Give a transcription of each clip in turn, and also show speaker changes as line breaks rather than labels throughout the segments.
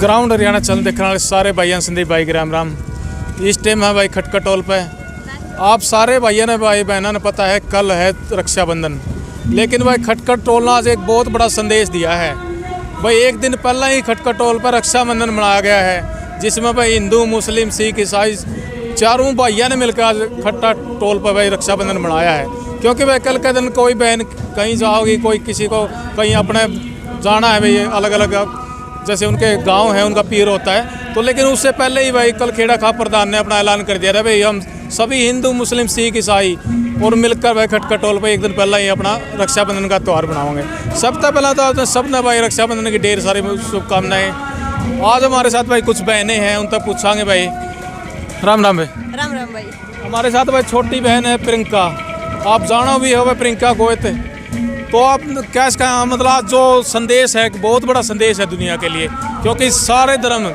Ground Haryana channel देखने वाले सारे भाइयों संदीप भाई राम राम। इस टाइम है भाई खटका टोल पे। आप सारे भाइयों ने भाई बहनों ने पता है कल है रक्षाबंधन, लेकिन भाई खटका टोल ने आज एक बहुत बड़ा संदेश दिया है। भाई एक दिन पहला ही खटका टोल पर रक्षाबंधन मनाया गया है, जिसमें भाई हिंदू मुस्लिम सिख ईसाई चारों भाइयों ने मिलकर आज खट्टा टोल पर भाई रक्षाबंधन मनाया है। क्योंकि भाई कल के दिन कोई बहन कहीं जाओगी, कोई किसी को कहीं अपने जाना है भाई अलग अलग, जैसे उनके गांव है उनका पीर होता है, तो लेकिन उससे पहले ही भाई कल खेड़ा खाप प्रधान ने अपना ऐलान कर दिया था भाई हम सभी हिंदू मुस्लिम सिख ईसाई और मिलकर भाई खटका टोल पर एक दिन पहले ही अपना रक्षाबंधन का त्यौहार बनाओगे। सबसे पहला तो सब ने भाई रक्षाबंधन की ढेर सारी शुभकामनाएं। आज हमारे साथ भाई कुछ बहनें हैं, उन तक पूछांगे भाई। राम राम भाई।
राम राम भाई।
हमारे साथ भाई छोटी बहन है प्रियंका, आप जानो भी हो भाई प्रियंका गोयत, तो आप क्या इसका मतलब जो संदेश है बहुत बड़ा संदेश है दुनिया के लिए, क्योंकि सारे धर्म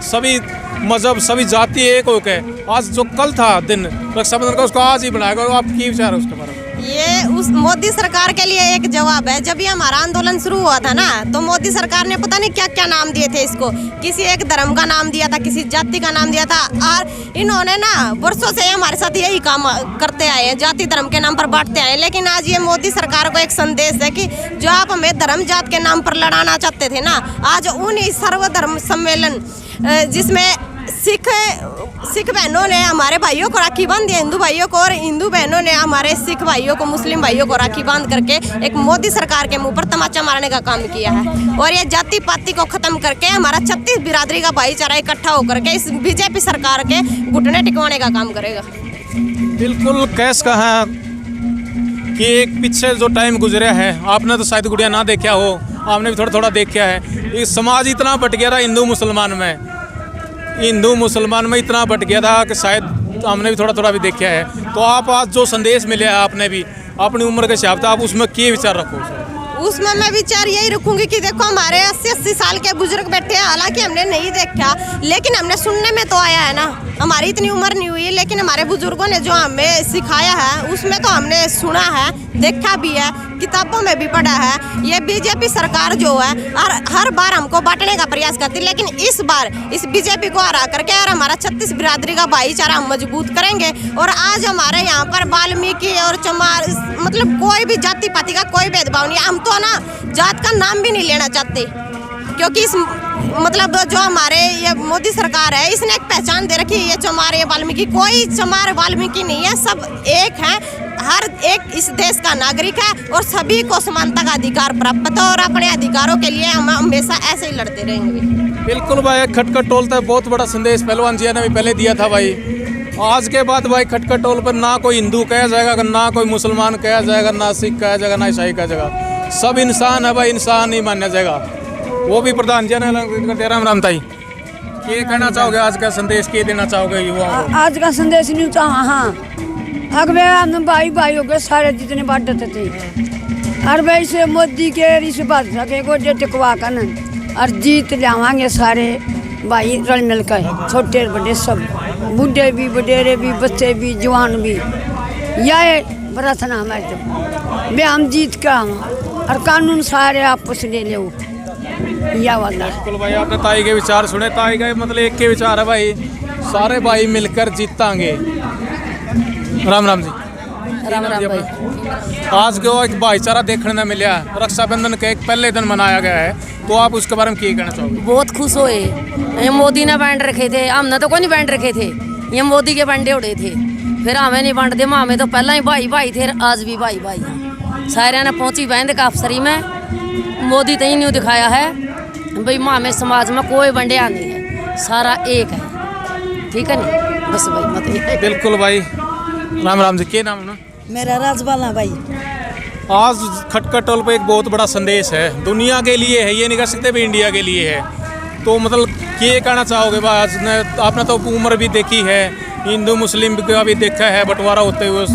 सभी मजहब सभी जाति एक हो के आज जो कल था दिन रक्षाबंधन का उसको आज ही बनाएगा। आप क्या विचार है उसके बारे में?
ये उस मोदी सरकार के लिए एक जवाब है। जब ये हमारा आंदोलन शुरू हुआ था ना, तो मोदी सरकार ने पता नहीं क्या क्या नाम दिए थे इसको, किसी एक धर्म का नाम दिया था, किसी जाति का नाम दिया था, और इन्होंने ना वर्षों से हमारे साथ यही काम करते आए हैं, जाति धर्म के नाम पर बांटते आए। लेकिन आज ये मोदी सरकार को एक संदेश है कि जो आप हमें धर्म जात के नाम पर लड़ाना चाहते थे ना, आज उन्हीं सर्वधर्म सम्मेलन जिसमें सिख बहनों ने हमारे भाइयों को राखी बांध दिया, हिंदू भाइयों को, और हिंदू बहनों ने हमारे सिख भाइयों को मुस्लिम भाइयों को राखी बांध करके एक मोदी सरकार के मुंह पर तमाचा मारने का काम किया है। और ये जाति पाति को खत्म करके हमारा 36 बिरादरी का भाईचारा इकट्ठा होकर के इस बीजेपी सरकार के घुटने टिकवाने का काम करेगा।
बिल्कुल कैस कहा कि एक पीछे जो टाइम गुजरा है, आपने तो शायद गुड़िया ना देखा हो, आपने भी थोड़ा थोड़ा देखा है। ये समाज इतना बट गया था हिंदू मुसलमान में इतना बट गया था कि शायद हमने भी थोड़ा थोड़ा भी देखा है। तो आप आज जो संदेश मिले आपने भी अपनी उम्र के हिसाब से आप उसमें क्या विचार रखो?
उसमें मैं विचार यही रखूंगी कि देखो हमारे 80-80 साल के बुजुर्ग बैठे हैं, हालांकि हमने नहीं देखा लेकिन हमने सुनने में तो आया है ना। हमारी इतनी उम्र नहीं हुई लेकिन हमारे बुजुर्गों ने जो हमें सिखाया है उसमें तो हमने सुना है, देखा भी है, किताबों में भी पढ़ा है। ये बीजेपी सरकार जो है हर बार हमको बांटने का प्रयास करती है, लेकिन इस बार इस बीजेपी को हरा करके और हमारा 36 बिरादरी का भाईचारा हम मजबूत करेंगे। और आज हमारे यहाँ पर वाल्मीकि और चमार मतलब कोई भी जाति पाति का कोई भेदभाव नहीं है। हम तो ना जात का नाम भी नहीं लेना चाहते, क्योंकि इस मतलब जो हमारे ये मोदी सरकार है इसने एक पहचान दे रखी है, ये चमार ये वाल्मीकि, कोई चमार वाल्मीकि नहीं है, सब एक है, हर एक इस देश का नागरिक है और सभी को समानता का अधिकार प्राप्त है। और अपने अधिकारों के लिए हम हमेशा ऐसे ही लड़ते रहेंगे।
बिल्कुल भाई, खटका टोल था बहुत बड़ा संदेश पहलवान जी ने भी पहले दिया था भाई। आज के बाद भाई खटका टोल पर ना कोई हिंदू कहा जाएगा, ना कोई मुसलमान कहा जाएगा, ना सिख कहा जाएगा, ना ईसाई कहा जाएगा, सब इंसान है भाई, इंसान ही माना जाएगा। वो भी प्रधान जी ने राम राम ताई ये कहना चाहोगे, आज का संदेश क्या देना चाहोगे युवाओं को?
आज का संदेश नहीं था, हाँ अगले हम भाई भाई हो गए सारे जितने बांटते थे, और भाई से मोदी के इस बात सके को जो टिकवा कर और जीत जावांगे सारे भाई रल मिलकर, छोटे बड़े सब, बूढ़े भी बडेरे भी बच्चे भी जवान भी। यह प्रार्थना हमारे तो वे हम जीत का हम और कानून सारे आपस ले ले या वाला।
बिल्कुल भाई, आपने ताई के विचार सुने। ताई का मतलब एक के विचार है भाई, सारे भाई मिलकर जीतांगे। राम राम जी।
राम राम भाई।
आज जो एक भाईचारा देखने में मिला, रक्षाबंधन का एक पहले दिन मनाया गया है, तो आप उसके बारे में क्या कहना चाहोगे?
बहुत खुश हुए, ये मोदी ने बांट रखे थे, हमने तो कोई नहीं बांट रखे थे, ये मोदी के बांटे उड़े थे, फिर हमें नहीं बांट दे। हमें तो पहला ही भाई भाई थे, आज भी भाई भाई हैं। सारे ने पहुंची बहन का अफसरी में, मोदी तो ही नहीं दिखाया है भाई माँ में समाज में कोई बंडिया नहीं है, सारा एक है, ठीक है नहीं बस भाई मत।
बिल्कुल भाई, राम राम जी। क्या नाम है ना?
मेरा राजबाला भाई।
आज खटका टोल पे एक बहुत बड़ा संदेश है, दुनिया के लिए है, ये नहीं कर सकते भी इंडिया के लिए है। तो मतलब क्या कहना चाहोगे भाई? आपने तो उम्र भी देखी है, हिंदू मुस्लिम का भी देखा है बंटवारा होते हुए,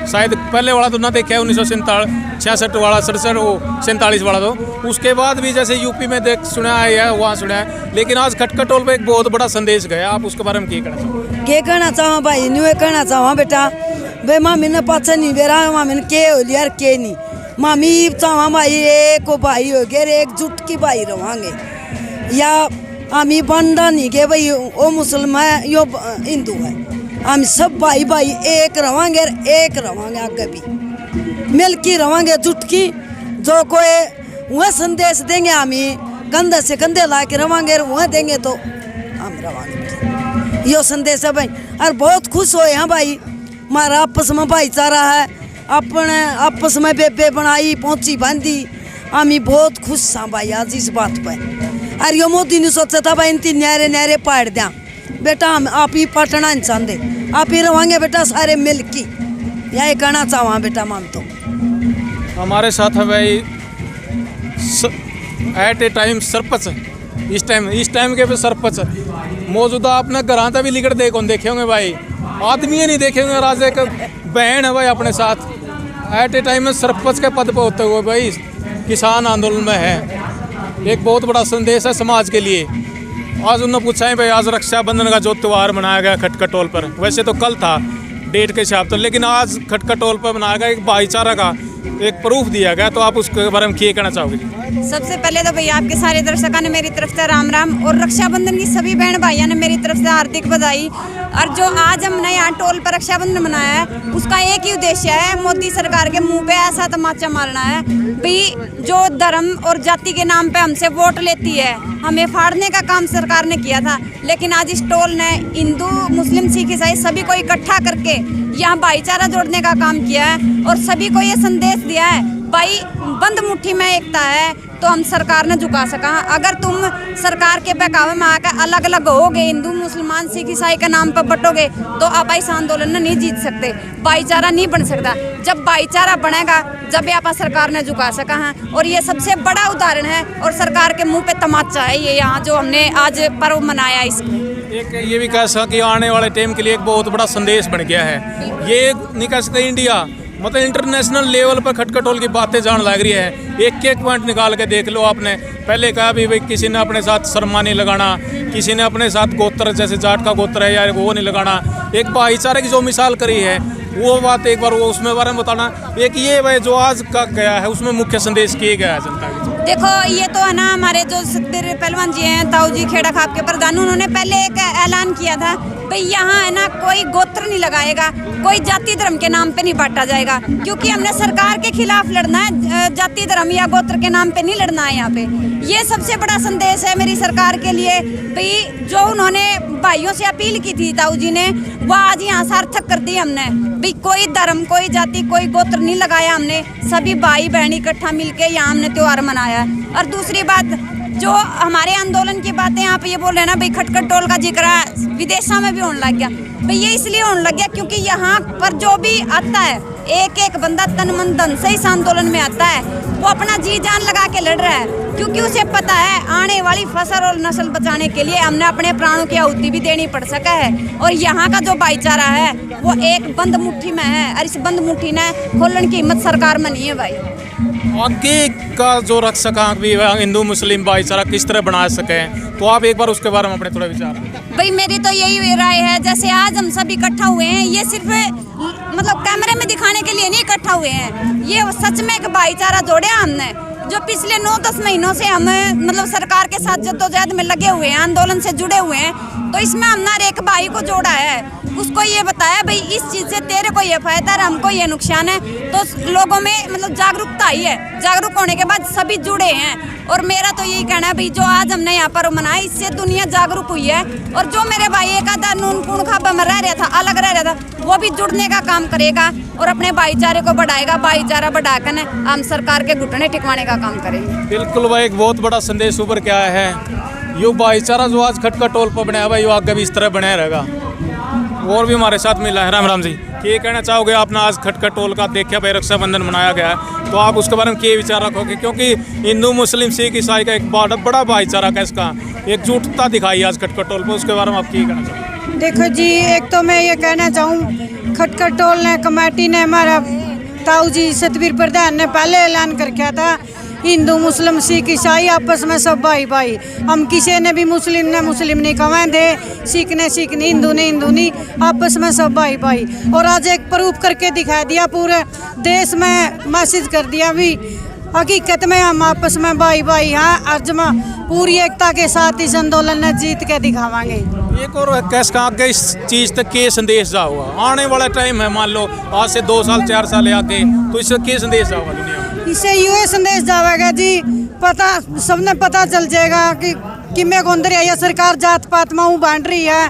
शायद पहले वाला तो ना देखा है 1966 वाला 47 वाला, तो उसके बाद भी जैसे यूपी में देख सुना है या वहाँ सुना है, लेकिन आज खटका टोल पे एक बहुत बड़ा संदेश गया। आप उसके बारे में क्या कहना चाहोगे?
क्या कहना चाहो भाई, न्यू कहना चाहो बेटा भाई, मामी ने पाछा नहीं बेरा, मामी ने के हो लिया के नहीं, मामी चाहो भाई एक भाई हो गए, एकजुट की भाई रवांगे या हम ये बंदा नहीं के भाई वो मुसलमान है यो हिंदू है, हम सब भाई भाई एक रवांगे आगे भी मिल की रवांगे जुट की। जो कोई वह संदेश देंगे हम ही कंधे से कंधे ला के रवांगे, वह देंगे तो हम रवांगे, यो संदेश है भाई। और बहुत खुश होए हैं भाई, हमारा आपस में भाईचारा है, अपने आपस में बेबे बनाई पहुंची बांधी, हम ही बहुत खुश हैं भाई आज इस बात पर। और यो मोदी ने सोचा था भाई इनती न्यारे न्यारे पाड़ दिया बेटा, हम आप ही पटना नहीं चाहते, आप ही रवांगे बेटा सारे मिल की, यही कहना चाहूँ बेटा मान तो।
हमारे साथ है भाई एट ए टाइम सरपंच, इस टाइम के पे सरपंच मौजूदा आपने घराता भी लिखट दे कौन देखे होंगे भाई, आदमी ही नहीं देखे होंगे। और आज एक बहन है भाई अपने साथ एट ए टाइम में सरपंच के पद पर होते हुए भाई किसान आंदोलन में है, एक बहुत बड़ा संदेश है समाज के लिए। आज उन्होंने पूछा है भाई आज रक्षाबंधन का जो त्यौहार मनाया गया खटकटोल पर, वैसे तो कल था डेट के हिसाब से, लेकिन आज खटकटोल पर मनाया गया एक भाईचारा का एक प्रूफ दिया गया, तो आप उसके बारे में क्या कहना चाहोगे?
सबसे पहले तो भैया आपके सारे दर्शकों ने मेरी तरफ से राम राम, और रक्षाबंधन की सभी बहन भाइयों ने मेरी तरफ से हार्दिक बधाई। और जो आज हमने यहाँ टोल पर रक्षाबंधन मनाया है उसका एक ही उद्देश्य है, मोदी सरकार के मुंह पे ऐसा तमाचा मारना है भाई, जो धर्म और जाति के नाम पे हमसे वोट लेती है, हमें फाड़ने का काम सरकार ने किया था। लेकिन आज इस टोल ने हिंदू मुस्लिम सिख ईसाई सभी को इकट्ठा करके यहाँ भाईचारा जोड़ने का काम किया है, और सभी को ये संदेश दिया है भाई बंद मुट्ठी में एकता है तो हम सरकार ने झुका सका। अगर तुम सरकार के बहकावे में आकर अलग अलग होगे, हिंदू मुसलमान सिख ईसाई के नाम पर बटोगे, तो आप इस आंदोलन में नहीं जीत सकते, भाईचारा नहीं बन सकता। जब भाईचारा बनेगा जब आप सरकार ने झुका सका है, और ये सबसे बड़ा उदाहरण है, और सरकार के मुंह पे तमाचा है ये यहाँ जो हमने आज पर्व मनाया। इसको
एक ये भी कह सकते कि आने वाले टाइम के लिए एक बहुत बड़ा संदेश बन गया है, ये नहीं कह सकते इंडिया मतलब इंटरनेशनल लेवल पर खटकटोल की बातें जान लग रही है। एक एक पॉइंट निकाल के देख लो आपने, पहले कहा भी भाई किसी ने अपने साथ शर्मा नहीं लगाना, किसी ने अपने साथ गोत्र जैसे जाट का गोत्र है यार वो नहीं लगाना, एक भाईचारे की जो मिसाल करी है वो बात एक बार वो उसमें बारे में बताना। एक ये भाई जो आज का गया है उसमें मुख्य संदेश किए गया है जनता की।
देखो ये तो है ना, हमारे जो सत्तर पहलवान जी हैं ताऊ जी खेड़ा खाप के प्रधान, उन्होंने पहले एक ऐलान किया था भाई यहाँ है ना कोई गोत्र नहीं लगाएगा, कोई जाति धर्म के नाम पे नहीं बांटा जाएगा, क्योंकि हमने सरकार के खिलाफ लड़ना है, जाति धर्म या गोत्र के नाम पे नहीं लड़ना है यहाँ पे। ये सबसे बड़ा संदेश है मेरी सरकार के लिए भाई, जो उन्होंने भाइयों से अपील की थी ताऊ जी ने, वह आज यहाँ सार्थक कर दी हमने भाई, कोई धर्म कोई जाति कोई गोत्र नहीं लगाया हमने, सभी भाई बहन इकट्ठा मिलके यहाँ हमने त्योहार मनाया। और दूसरी बात जो हमारे आंदोलन की बातें आप ये बोल रहे हैं ना भाई खटकटोल का जिक्र है विदेशों में भी होने लग गया भाई, ये इसलिए होने लग गया क्योंकि यहाँ पर जो भी आता है एक एक बंदा तन मन धन से इस आंदोलन में आता है, वो अपना जी जान लगा के लड़ रहा है, क्योंकि उसे पता है आने वाली फसल और नस्ल बचाने के लिए हमने अपने प्राणों की आहुति भी देनी पड़ सका है। और यहाँ का जो भाईचारा है वो एक बंद मुट्ठी में है, और इस बंद मुट्ठी ने खोलने की हिम्मत सरकार में नहीं है भाई।
आगे का जो रख सका भी हिंदू मुस्लिम भाईचारा किस तरह बना सके, तो आप एक बार उसके बारे में अपने थोड़ा विचार।
भाई मेरी तो यही राय है, जैसे आज हम सब इकट्ठा हुए हैं, ये सिर्फ मतलब कैमरे में दिखाने के लिए नहीं इकट्ठा हुए हैं, ये सच में एक भाईचारा जोड़े हमने, जो पिछले 9-10 महीनों से हम मतलब सरकार के साथ जद्दोजहद में लगे हुए हैं, आंदोलन से जुड़े हुए हैं, तो इसमें हमने हर एक भाई को जोड़ा है, उसको ये बताया भाई इस चीज़ से तेरे को ये फायदा है, हमको ये नुकसान है, तो लोगों में मतलब जागरूकता आई है, जागरूक होने के बाद सभी जुड़े हैं। और मेरा तो यही कहना है भाई जो आज हमने यहाँ पर मनाया इससे दुनिया जागरूक हुई है, और जो मेरे भाई एक आधा नून कूण खाबा में रह रहा था अलग रह रहा था वो भी जुड़ने का काम करेगा और अपने भाईचारे को बढ़ाएगा, भाईचारा बढ़ाकर हम सरकार के घुटने टिकवाने का काम करेंगे।
बिल्कुल भाई एक बहुत बड़ा संदेश ऊपर क्या है, यो भाईचारा जो आज खटकटोल पर बनाया भाई, यो आगे भी इस तरह बनाया रहेगा। और भी हमारे साथ मिला है राम राम जी, ये कहना चाहोगे आपने आज खटकटोल का देखा भाई रक्षाबंधन मनाया गया है, तो आप उसके बारे में क्या विचार रखोगे, क्योंकि हिंदू मुस्लिम सिख ईसाई का एक बड़ा भाईचारा का इसका एकजुटता दिखाई आज खटकटोल पर, उसके बारे में आप क्या कहना चाहोगे?
देखो जी, एक तो मैं ये कहना चाहूँ खटकटोल ने कमेटी ने हमारा ताऊ जी सतवीर प्रधान ने पहले ऐलान कर किया था हिंदू मुस्लिम सिख ईसाई आपस में सब भाई भाई, हम किसी ने भी मुस्लिम नहीं कमाए थे, सिख ने हिंदू नहीं, आपस में सब भाई भाई। और आज एक प्रूफ करके दिखा दिया, पूरे देश में मैसेज कर दिया भी हकीकत में हम आपस में भाई भाई हैं। आज हम पूरी एकता के साथ इस आंदोलन में जीत के दिखावांगे।
एक और कैस का आगे इस चीज तक के संदेश जा हुआ आने वाला टाइम है, मान लो आज से 2 साल 4 साल आगे, तो इससे के संदेश जा हुआ दुनिया में?
इससे ये संदेश जाएगा जी, पता सबने पता चल जाएगा कि मैं गोंदर या सरकार जात पात में बांट रही है,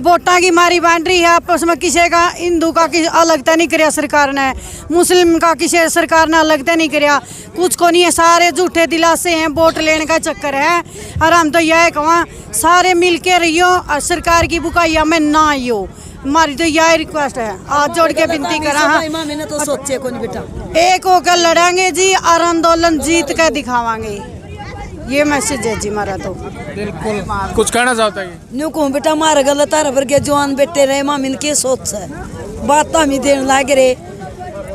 वोटा की मारी बांट रही है आपस में। किसी का हिंदू का अलगता नहीं कराया सरकार ने, मुस्लिम का किसी सरकार ने अलगता नहीं कराया, कुछ को नहीं है। सारे झूठे दिलासे हैं, वोट लेने का चक्कर है। और हम तो यह कहवा सारे मिल के रहियो और सरकार की बुकाइया में ना आइयो। हमारी तो यह रिक्वेस्ट है, हाथ जोड़ के विनती करा।
मैंने तो सोचे को नहीं बेटा,
एक होकर लड़ेंगे जी और आंदोलन जीत कर दिखावांगे। ये मैसेज है जी हमारा। तो
बिल्कुल कुछ कहना चाहता है?
न्यू कहूँ बेटा मार गलत तार भर के जवान बेटे रहे मामिन के सोच है बात तो हमें देने लागे रे,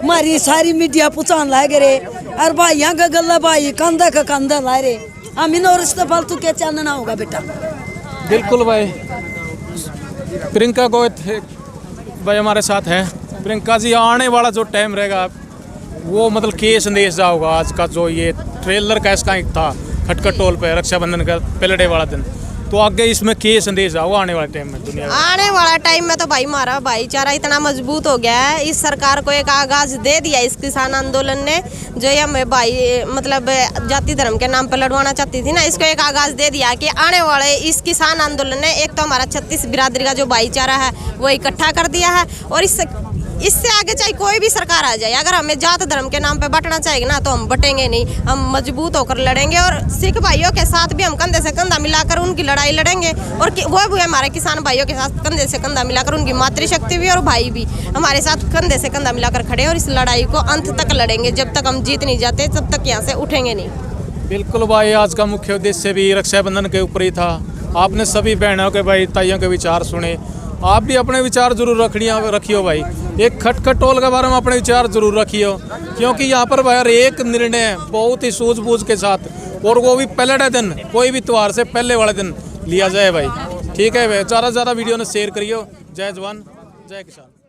मारी सारी मीडिया पुचान लागे रे। और भाई यहाँ का गला भाई कंधा का कंधा ला रे, हम इन और रिश्ते फालतू के चांदना होगा बेटा।
बिल्कुल भाई, प्रियंका गोयत भाई हमारे साथ हैं। प्रियंका जी, आने वाला जो टाइम रहेगा वो मतलब के संदेश जा होगा? आज का जो ये ट्रेलर का इसका एक था खटखट टोल पे रक्षाबंधन का पहले डे वाला दिन, तो आगे इसमें के संदेश जाओ आने वाले टाइम में दुनिया में?
आने वाला टाइम में तो भाई हमारा भाईचारा इतना मजबूत हो गया है। इस सरकार को एक आगाज दे दिया इस किसान आंदोलन ने, जो ये हमें भाई मतलब जाति धर्म के नाम पर लड़वाना चाहती थी ना, इसको एक आगाज दे दिया कि आने वाले इस किसान आंदोलन ने एक तो हमारा 36 बिरादरी का जो भाईचारा है वो इकट्ठा कर दिया है। और इससे आगे चाहे कोई भी सरकार आ जाए, अगर हमें जात धर्म के नाम पे बंटना चाहेगी ना तो हम बटेंगे नहीं, हम मजबूत होकर लड़ेंगे। और सिख भाइयों के साथ भी हम कंधे से कंधा मिलाकर उनकी लड़ाई लड़ेंगे। और वो भी हमारे किसान भाइयों के साथ कंधे से कंधा मिलाकर, उनकी मातृशक्ति भी और भाई भी हमारे साथ कंधे से कंधा मिलाकर खड़े, और इस लड़ाई को अंत तक लड़ेंगे। जब तक हम जीत नहीं जाते तब तक यहाँ से उठेंगे नहीं।
बिल्कुल भाई, आज का मुख्य उद्देश्य भी रक्षाबंधन के ऊपर ही था। आपने सभी बहनों के भाई ताइयों के विचार सुने, आप भी अपने विचार जरूर रखियो भाई। एक खटखट टोल के बारे में अपने विचार जरूर रखियो, क्योंकि यहाँ पर भाई एक निर्णय बहुत ही सूझबूझ के साथ, और वो भी पहले दिन, कोई भी त्यौहार से पहले वाले दिन लिया जाए भाई। ठीक है भाई, ज़्यादा से ज़्यादा वीडियो ने शेयर करियो। जय जवान जय किसान।